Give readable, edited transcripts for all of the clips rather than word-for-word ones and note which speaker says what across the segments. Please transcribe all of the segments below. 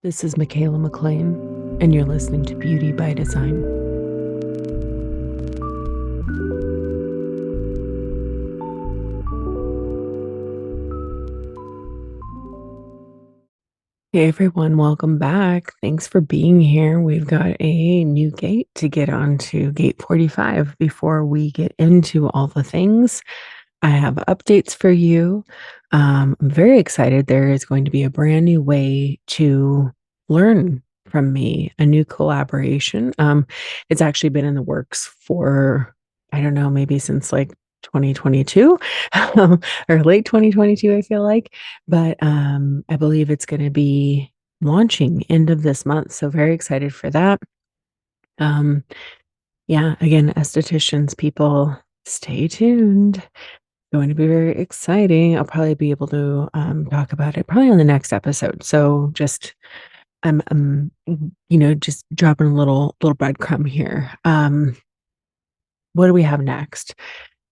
Speaker 1: This is Michaela McLean, and you're listening to Beauty by Design. Hey everyone, welcome back. Thanks for being here. We've got a new gate to get onto, gate 45. Before we get into all the things, I have updates for you. I'm very excited. There is going to be a brand new way to learn from me, a new collaboration. It's actually been in the works for, I don't know, maybe since like 2022 or late 2022, I feel like. But I believe it's going to be launching end of this month. So very excited for that. Um, yeah, again, estheticians, people, stay tuned. Going to be very exciting. I'll probably be able to talk about it probably on the next episode. So just just dropping a little breadcrumb here. What do we have next?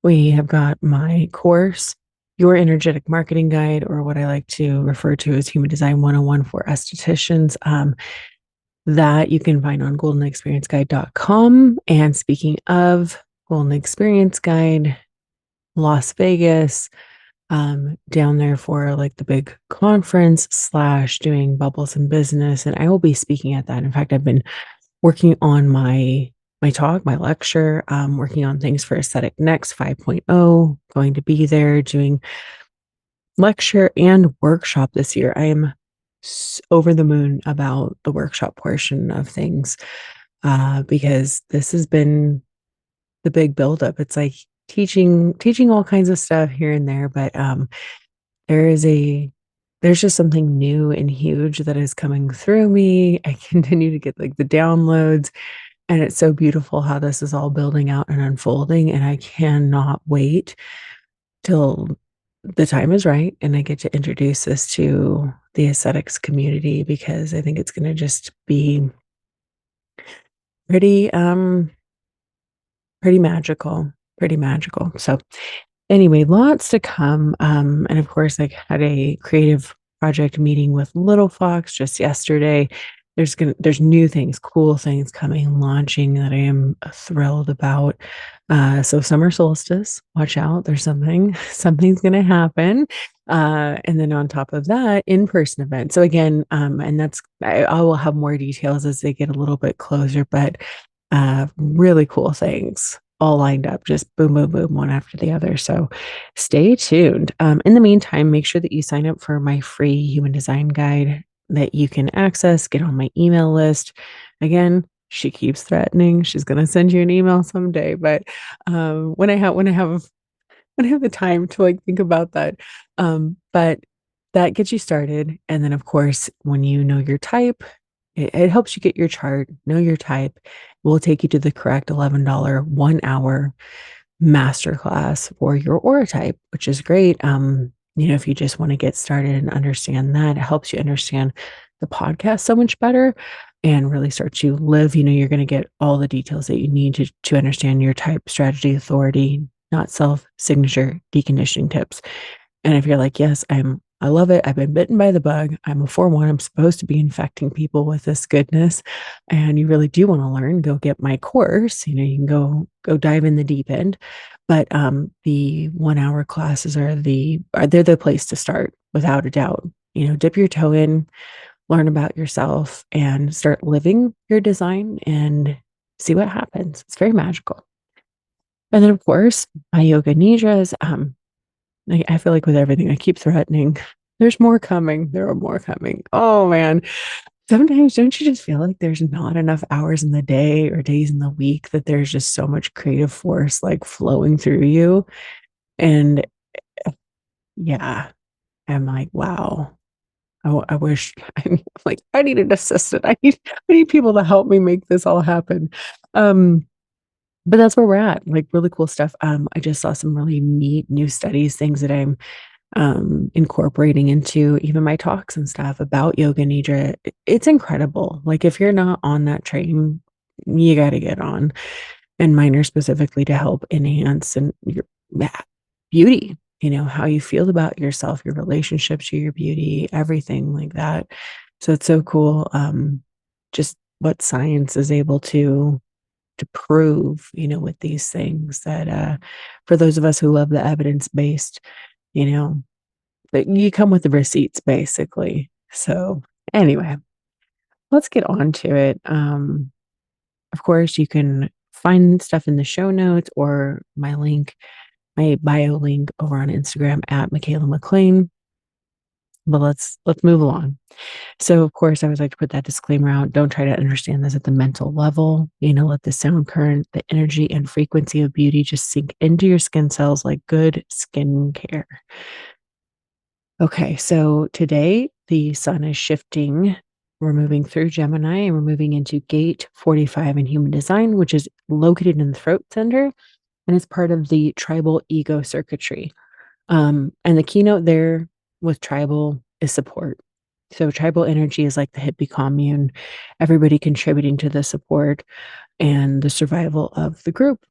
Speaker 1: We have got my course, Your Energetic Marketing Guide, or what I like to refer to as Human Design 101 for estheticians. That you can find on goldenexperienceguide.com. And speaking of Golden Experience Guide, Las Vegas, down there for like the big conference / doing bubbles in business. And I will be speaking at that. In fact, I've been working on my talk, my lecture, working on things for Aesthetic Next 5.0, going to be there doing lecture and workshop this year. I am over the moon about the workshop portion of things, because this has been the big buildup. It's like teaching all kinds of stuff here and there, but there's just something new and huge that is coming through me. I continue to get like the downloads, and it's so beautiful how this is all building out and unfolding. And I cannot wait till the time is right and I get to introduce this to the aesthetics community, because I think it's going to just be pretty, pretty magical, pretty magical. So anyway, lots to come. And of course, I had a creative project meeting with Little Fox just yesterday. There's new things, cool things coming, launching that I am thrilled about. So summer solstice, watch out. There's something's gonna happen. And then on top of that, in-person event. So again, and I will have more details as they get a little bit closer, but really cool things all lined up, just boom, boom, boom, one after the other. So stay tuned. In the meantime, make sure that you sign up for my free human design guide that you can access, get on my email list. Again, she keeps threatening she's going to send you an email someday, but when I have the time to like think about that. But that gets you started. And then of course, when you know your type, it helps you get your chart, know your type. We'll take you to the correct $11 1 hour masterclass for your aura type, which is great. If you just want to get started and understand that, it helps you understand the podcast so much better and really start to live. You're going to get all the details that you need to understand your type, strategy, authority, not self, signature, deconditioning tips. And if you're like, yes, I love it. I've been bitten by the bug. I'm a 4/1. I'm supposed to be infecting people with this goodness. And you really do want to learn, go get my course. You can go dive in the deep end. But the 1 hour classes they're the place to start without a doubt. Dip your toe in, learn about yourself, and start living your design and see what happens. It's very magical. And then of course, my yoga nidras. I feel like with everything, I keep threatening. There's more coming. There are more coming. Oh man. Sometimes don't you just feel like there's not enough hours in the day or days in the week that there's just so much creative force like flowing through you? And yeah, I'm like, wow. I wish I need an assistant. I need people to help me make this all happen. But that's where we're at, like really cool stuff. I just saw some really neat new studies, things that I'm incorporating into even my talks and stuff about yoga nidra. It's incredible. Like if you're not on that train, you got to get on. And mine are specifically to help enhance and your beauty, how you feel about yourself, your relationship to your beauty, everything like that. So it's so cool, just what science is able to prove, with these things that for those of us who love the evidence-based, you know, that you come with the receipts basically. So anyway, let's get on to it. Of course, you can find stuff in the show notes or my bio link over on Instagram at Michaela McLean. But let's move along. So, of course, I always like to put that disclaimer out. Don't try to understand this at the mental level. Let the sound current, the energy and frequency of beauty just sink into your skin cells like good skincare. Okay, so today the sun is shifting. We're moving through Gemini and we're moving into gate 45 in human design, which is located in the throat center and is part of the tribal ego circuitry. And the keynote there with tribal is support. So tribal energy is like the hippie commune, everybody contributing to the support and the survival of the group.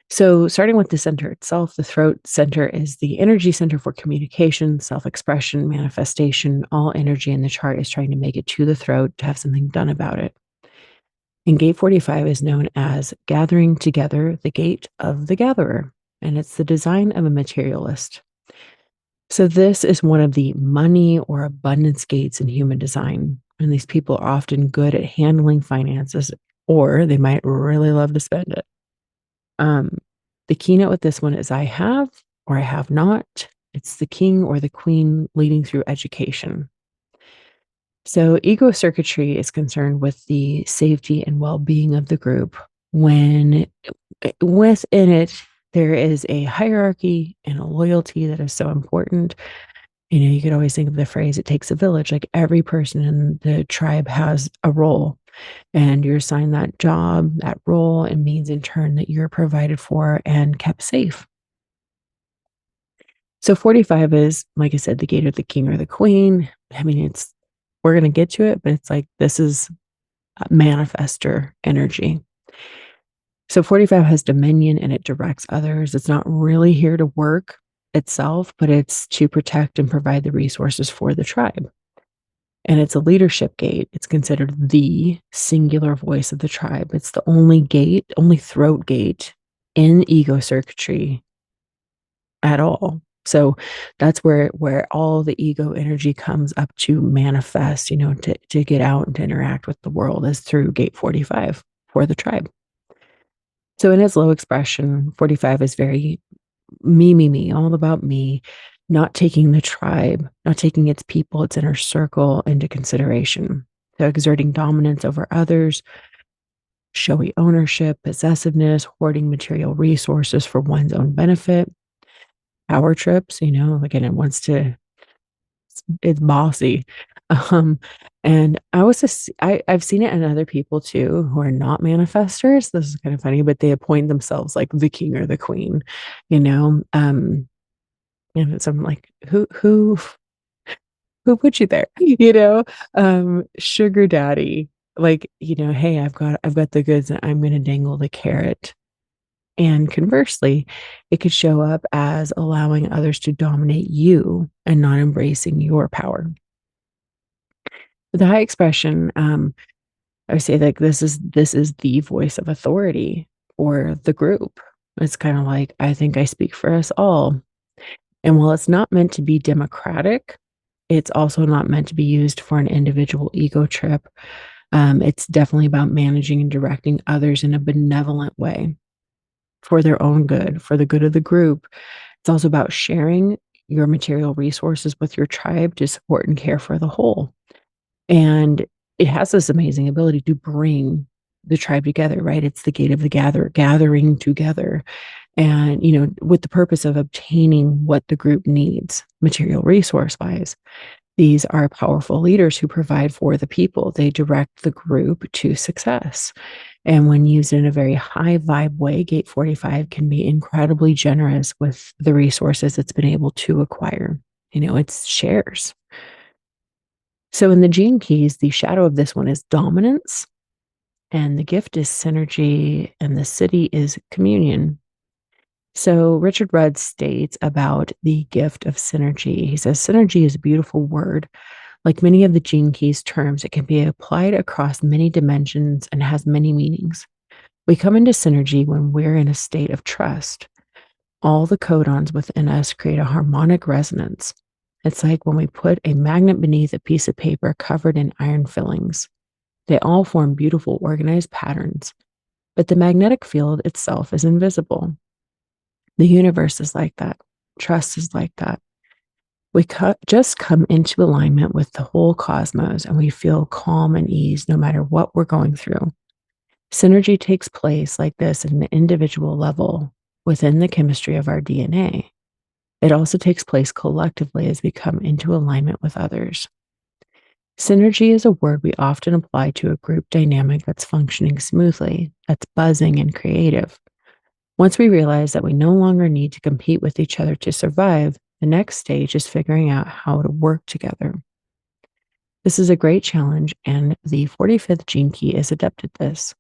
Speaker 1: So starting with the center itself, the throat center is the energy center for communication, self-expression, manifestation. All energy in the chart is trying to make it to the throat to have something done about it. And gate 45 is known as gathering together, the gate of the gatherer, and it's the design of a materialist. So this is one of the money or abundance gates in human design. And these people are often good at handling finances, or they might really love to spend it. The keynote with this one is I have or I have not. It's the king or the queen leading through education. So ego circuitry is concerned with the safety and well-being of the group when within it there is a hierarchy and a loyalty that is so important. You could always think of the phrase, it takes a village. Like every person in the tribe has a role and you're assigned that job, that role, and means in turn that you're provided for and kept safe. So 45 is, like I said, the gate of the king or the queen. I mean, we're going to get to it, but it's like this is manifester energy. So 45 has dominion and it directs others. It's not really here to work itself, but it's to protect and provide the resources for the tribe. And it's a leadership gate. It's considered the singular voice of the tribe. It's the only gate, only throat gate in ego circuitry at all. So that's where all the ego energy comes up to manifest, to get out and to interact with the world is through gate 45 for the tribe. So in its low expression, 45 is very me, all about me, not taking the tribe, not taking its people, its inner circle into consideration. So exerting dominance over others, showy ownership, possessiveness, hoarding material resources for one's own benefit, power trips, again, it's bossy. Um, and I've seen it in other people too who are not manifestors. This is kind of funny, but they appoint themselves like the king or the queen, you know. So I'm like, who put you there? Sugar daddy, like, hey, I've got the goods and I'm gonna dangle the carrot. And conversely, it could show up as allowing others to dominate you and not embracing your power. The high expression, I would say like this is the voice of authority for the group. It's kind of like, I think I speak for us all. And while it's not meant to be democratic, it's also not meant to be used for an individual ego trip. It's definitely about managing and directing others in a benevolent way for their own good, for the good of the group. It's also about sharing your material resources with your tribe to support and care for the whole. And it has this amazing ability to bring the tribe together, right? It's the gate of the gathering together. And, with the purpose of obtaining what the group needs, material resource wise. These are powerful leaders who provide for the people. They direct the group to success. And when used in a very high vibe way, Gate 45 can be incredibly generous with the resources it's been able to acquire. It's shares. So in the gene keys, the shadow of this one is dominance, and the gift is synergy, and the city is communion. So Richard Rudd states about the gift of synergy. He says, synergy is a beautiful word, Like many of the Gene Keys terms, it can be applied across many dimensions and has many meanings. We come into synergy when we're in a state of trust. All the codons within us create a harmonic resonance. It's like when we put a magnet beneath a piece of paper covered in iron fillings. They all form beautiful, organized patterns, but the magnetic field itself is invisible. The universe is like that. Trust is like that. We just come into alignment with the whole cosmos and we feel calm and ease no matter what we're going through. Synergy takes place like this at an individual level within the chemistry of our DNA. It also takes place collectively as we come into alignment with others. Synergy is a word we often apply to a group dynamic that's functioning smoothly, that's buzzing and creative. Once we realize that we no longer need to compete with each other to survive, the next stage is figuring out how to work together. This is a great challenge, and the 45th gene key is adept at this.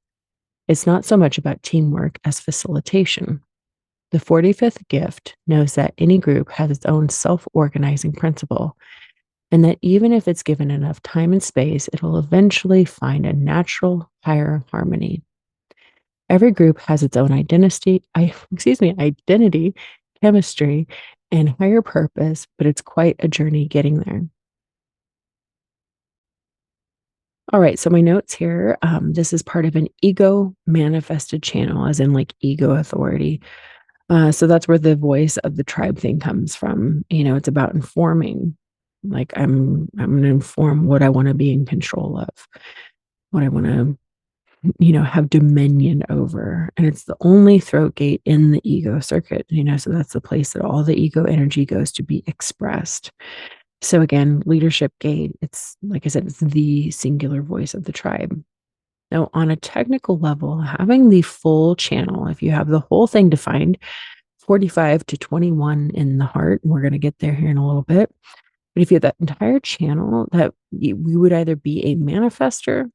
Speaker 1: It's not so much about teamwork as facilitation. The 45th gift knows that any group has its own self organizing principle, and that even if it's given enough time and space, it will eventually find a natural, higher harmony. Every group has its own identity, chemistry, and higher purpose, but it's quite a journey getting there. All right, so my notes here. This is part of an ego manifested channel, as in like ego authority. So that's where the voice of the tribe thing comes from. It's about informing. Like I'm going to inform what I want to be in control of, what I want to have dominion over. And it's the only throat gate in the ego circuit, so that's the place that all the ego energy goes to be expressed. So again, leadership gate, it's like I said, it's the singular voice of the tribe. Now, on a technical level, having the full channel, if you have the whole thing defined, 45 to 21 in the heart, and we're going to get there here in a little bit. But if you have that entire channel, that we would either be a manifester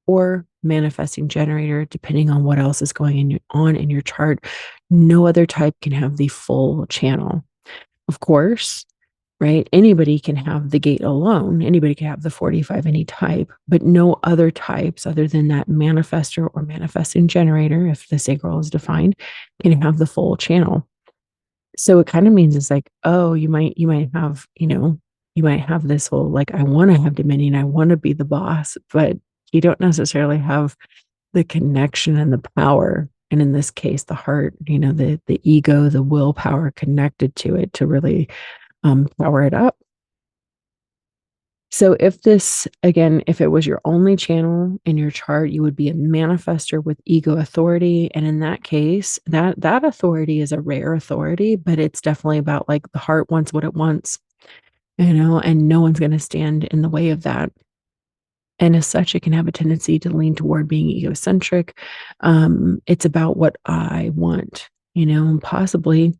Speaker 1: or manifesting generator, depending on what else is going on in your chart. No other type can have the full channel. Of course, right? Anybody can have the gate alone. Anybody can have the 45, any type, but no other types other than that manifester or manifesting generator, if the sacral is defined, can have the full channel. So it kind of means it's like, oh, you might have, you might have this whole, like, I want to have dominion, I want to be the boss, but you don't necessarily have the connection and the power. And in this case, the heart, the ego, the willpower connected to it to really power it up. So if it was your only channel in your chart, you would be a manifester with ego authority. And in that case, that authority is a rare authority, but it's definitely about like the heart wants what it wants, and no one's going to stand in the way of that. And as such, it can have a tendency to lean toward being egocentric. It's about what I want, and possibly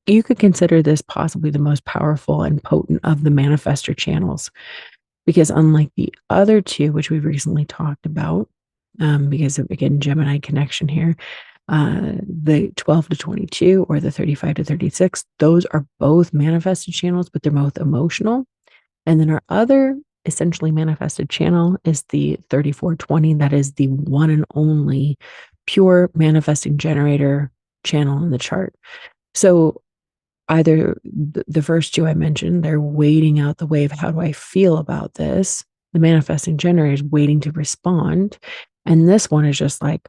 Speaker 1: you could consider this possibly the most powerful and potent of the manifestor channels, because unlike the other two, which we've recently talked about, because of, again, Gemini connection here, the 12 to 22 or the 35 to 36, those are both manifested channels, but they're both emotional. And then our other essentially manifested channel is the 3420. That is the one and only pure manifesting generator channel in the chart. So either the first two I mentioned, they're waiting out the wave. How do I feel about this? The manifesting generator is waiting to respond. And this one is just like,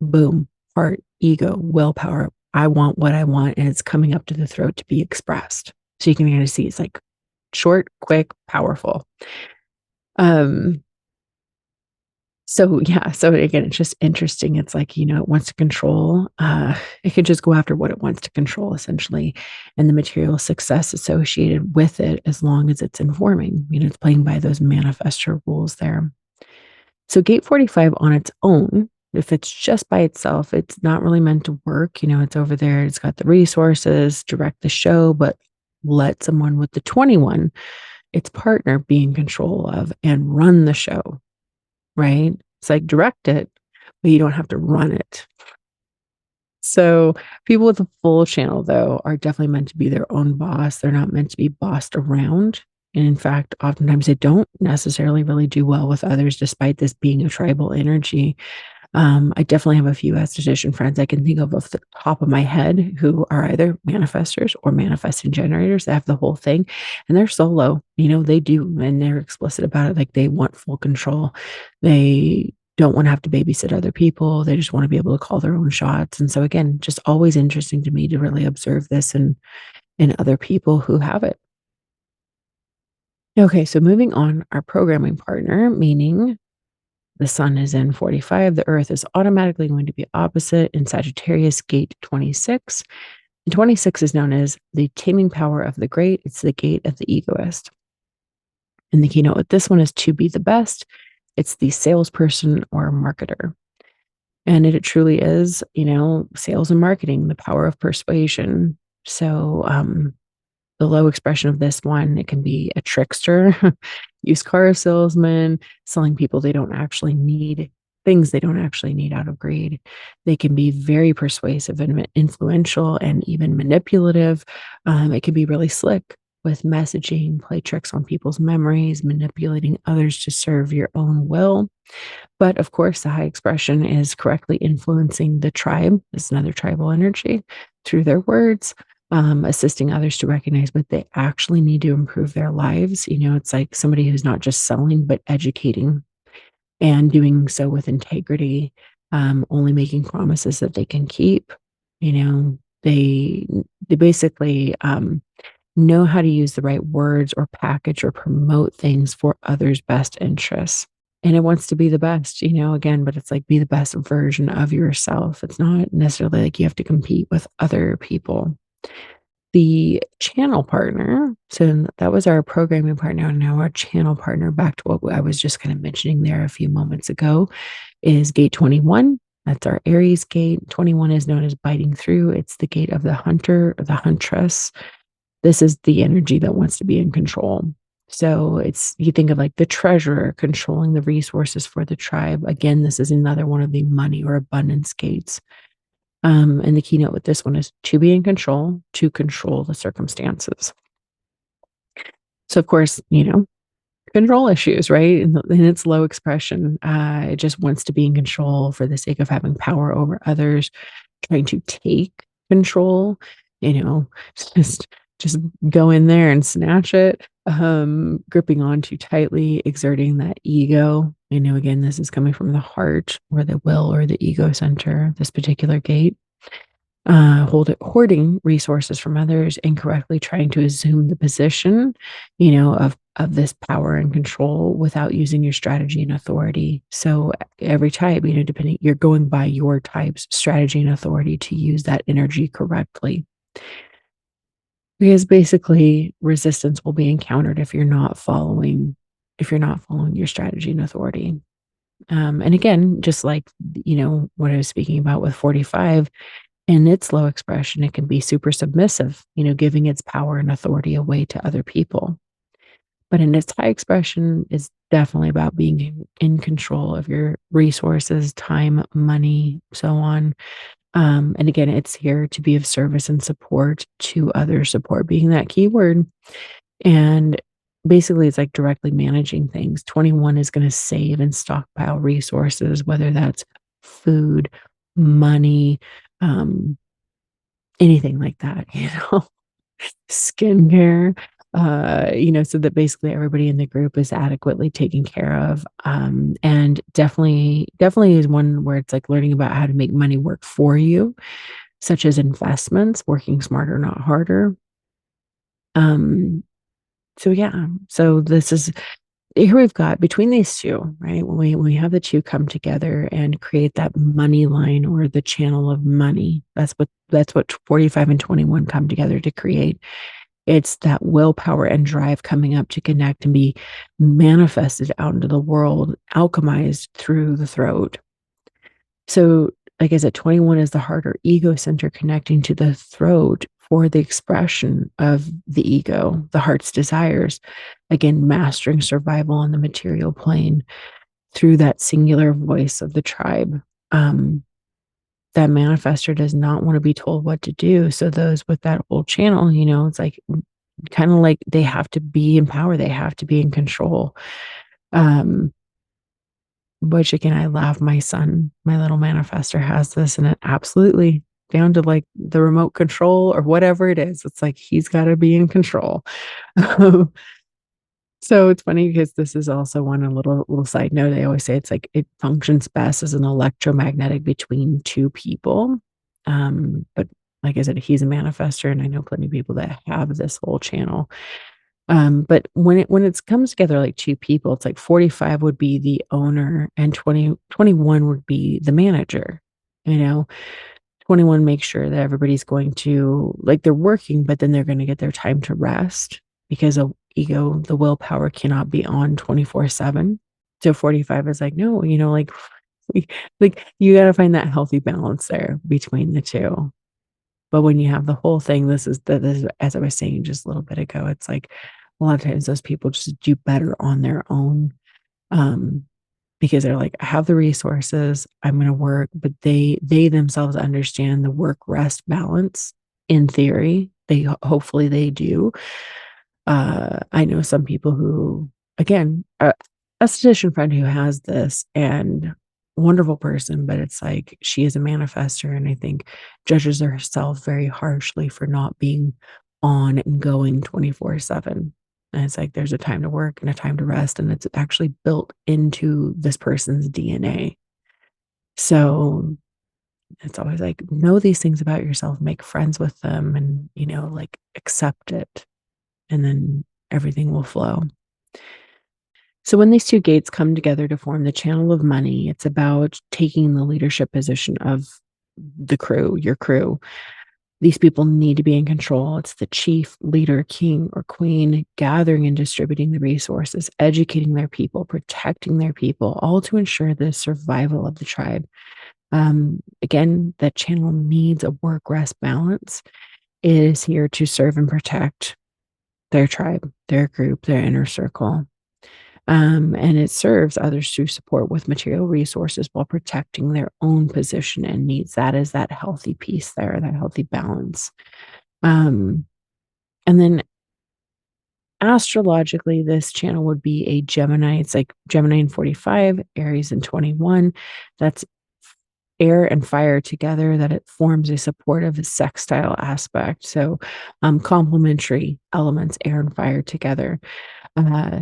Speaker 1: boom, heart, ego, willpower. I want what I want. And it's coming up to the throat to be expressed. So you can kind of see it's like short, quick, powerful. So again, it's just interesting. It's like, it wants to control. It could just go after what it wants to control, essentially, and the material success associated with it, as long as it's informing. It's playing by those manifestor rules there. So gate 45 on its own, if it's just by itself, it's not really meant to work. It's over there. It's got the resources, direct the show, but let someone with the 21, its partner, be in control of and run the show. Right? It's like direct it, but you don't have to run it. So people with a full channel, though, are definitely meant to be their own boss. They're not meant to be bossed around. And in fact, oftentimes they don't necessarily really do well with others, despite this being a tribal energy. I definitely have a few esthetician friends I can think of off the top of my head who are either manifestors or manifesting generators that have the whole thing, and they're solo. They do, and they're explicit about it. Like they want full control. They don't want to have to babysit other people. They just want to be able to call their own shots. And so again, just always interesting to me to really observe this in other people who have it. Okay, so moving on, our programming partner, meaning the sun is in 45, the earth is automatically going to be opposite in Sagittarius gate 26. And 26 is known as the taming power of the great. It's the gate of the egoist. And the keynote with this one is to be the best. It's the salesperson or marketer. And it truly is, sales and marketing, the power of persuasion. So, the low expression of this one, it can be a trickster, used car salesman, selling people they don't actually need, things they don't actually need out of greed. They can be very persuasive and influential and even manipulative. It can be really slick with messaging, play tricks on people's memories, manipulating others to serve your own will. But of course, the high expression is correctly influencing the tribe. It's another tribal energy through their words, assisting others to recognize what they actually need to improve their lives. It's like somebody who's not just selling, but educating and doing so with integrity, only making promises that they can keep. They basically know how to use the right words or package or promote things for others' best interests. And it wants to be the best, again, but it's like be the best version of yourself. It's not necessarily like you have to compete with other people. The channel partner, so that was our programming partner, and now our channel partner, back to what I was just kind of mentioning there a few moments ago, is gate 21. That's our Aries gate. 21 is known as biting through. It's the gate of the hunter or the huntress. This is the energy that wants to be in control. So you think of like the treasurer controlling the resources for the tribe. Again, this is another one of the money or abundance gates. And the keynote with this one is to be in control, to control the circumstances. So of course, control issues, right? In its low expression, it just wants to be in control for the sake of having power over others, trying to take control, you know, just just go in there and snatch it, gripping on too tightly, exerting that ego. Again, this is coming from the heart or the will or the ego center, this particular gate. Hoarding resources from others, incorrectly trying to assume the position, of this power and control without using your strategy and authority. So every type, depending, you're going by your type's strategy and authority to use that energy correctly. Because basically resistance will be encountered if you're not following your strategy and authority. And again, just like, what I was speaking about with 45, in its low expression, it can be super submissive, giving its power and authority away to other people. But in its high expression, it's definitely about being in control of your resources, time, money, so on. And again, it's here to be of service and support to others, support being that key word. And basically, it's like directly managing things. 21 is going to save and stockpile resources, whether that's food, money, anything like that, skincare, so that basically everybody in the group is adequately taken care of. And definitely is one where it's like learning about how to make money work for you, such as investments, working smarter, not harder. So yeah, so this is here we've got between these two, right? When we have the two come together and create that money line or the channel of money, that's what 45 and 21 come together to create. It's that willpower and drive coming up to connect and be manifested out into the world, alchemized through the throat. So, like I said, 21 is the heart or ego center connecting to the throat for the expression of the ego, the heart's desires. Again, mastering survival on the material plane through that singular voice of the tribe. That manifester does not want to be told what to do. So those with that whole channel, it's like kind of like they have to be in power, they have to be in control. Um, which again, I laugh. My son, my little manifestor has this, and it absolutely down to like the remote control or whatever it is. It's like he's got to be in control. So it's funny because this is also one a little side note. I always say it's like it functions best as an electromagnetic between two people. But like I said, he's a manifester, and I know plenty of people that have this whole channel. But when it comes together like two people, it's like 45 would be the owner and 21 would be the manager. You know, 21 makes sure that everybody's going to like they're working, but then they're going to get their time to rest because of ego, the willpower cannot be on 24/7. So 45 is like, no, like like you got to find that healthy balance there between the two. But when you have the whole thing, this is as I was saying just a little bit ago, it's like a lot of times those people just do better on their own. Um, because they're like, I have the resources, I'm going to work, but they themselves understand the work rest balance in theory. Hopefully they do. I know some people who, again, a esthetician friend who has this and wonderful person, but it's like she is a manifester and I think judges herself very harshly for not being on and going 24/7. And it's like there's a time to work and a time to rest, and it's actually built into this person's DNA. So it's always like know these things about yourself, make friends with them, and like accept it, and then everything will flow. So when these two gates come together to form the channel of money, it's about taking the leadership position of the crew, your crew. These people need to be in control. It's the chief, leader, king, or queen gathering and distributing the resources, educating their people, protecting their people, all to ensure the survival of the tribe. Again, that channel needs a work rest balance. It is here to serve and protect their tribe, their group, their inner circle. And it serves others to support with material resources while protecting their own position and needs. That is that healthy piece there, that healthy balance. Um, and then astrologically, this channel would be a Gemini. It's like Gemini in 45, Aries in 21. That's air and fire together, that it forms a supportive sextile aspect. So complementary elements, air and fire together.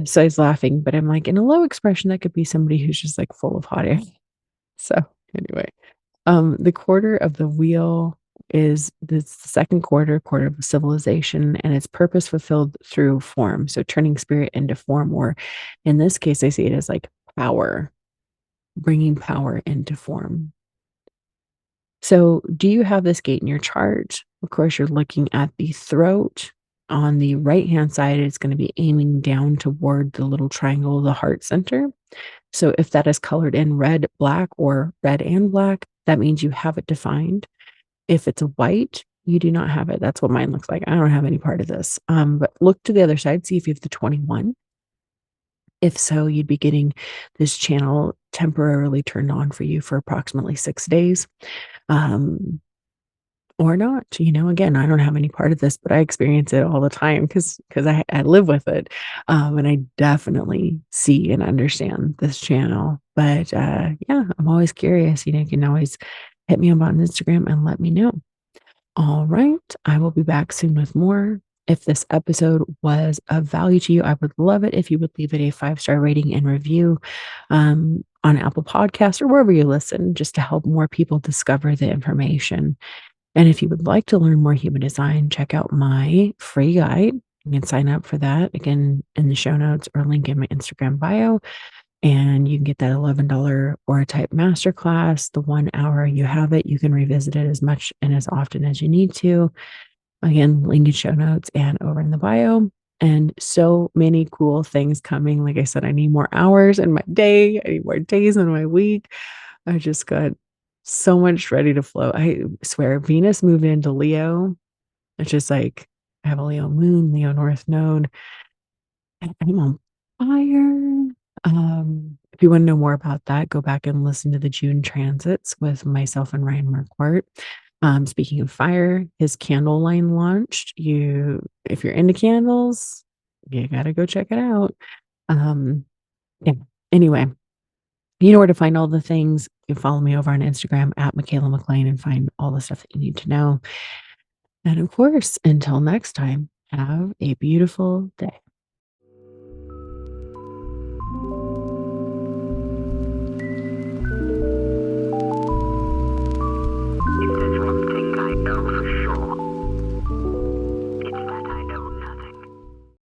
Speaker 1: So I was laughing, but I'm like, in a low expression, that could be somebody who's just like full of hot air. So anyway, the quarter of the wheel is the second quarter of civilization, and its purpose fulfilled through form. So turning spirit into form, or in this case, I see it as like power, bringing power into form. So do you have this gate in your chart? Of course, you're looking at the throat. On the right-hand side, it's going to be aiming down toward the little triangle, the heart center. So if that is colored in red, black, or red and black, that means you have it defined. If it's white, you do not have it. That's what mine looks like. I don't have any part of this. But look to the other side, see if you have the 21. If so, you'd be getting this channel temporarily turned on for you for approximately 6 days. Or not, again, I don't have any part of this, but I experience it all the time because I live with it. And I definitely see and understand this channel. But yeah, I'm always curious. You can always hit me up on Instagram and let me know. All right. I will be back soon with more. If this episode was of value to you, I would love it if you would leave it a 5-star rating and review on Apple Podcasts or wherever you listen, just to help more people discover the information. And if you would like to learn more human design, check out my free guide. You can sign up for that again in the show notes or link in my Instagram bio. And you can get that $11 Aura type masterclass. The 1 hour you have it, you can revisit it as much and as often as you need to. Again, link in show notes and over in the bio. And so many cool things coming. Like I said, I need more hours in my day. I need more days in my week. I just got so much ready to flow. I swear, Venus moved into Leo. It's just like I have a Leo moon, Leo North node. I'm on fire. If you want to know more about that, go back and listen to the June transits with myself and Ryan Marquardt. Speaking of fire, his candle line launched. If you're into candles, you gotta go check it out. Um, yeah. Anyway, you know where to find all the things. You can follow me over on Instagram at Michaela McLean and find all the stuff that you need to know. And of course, until next time, have a beautiful day.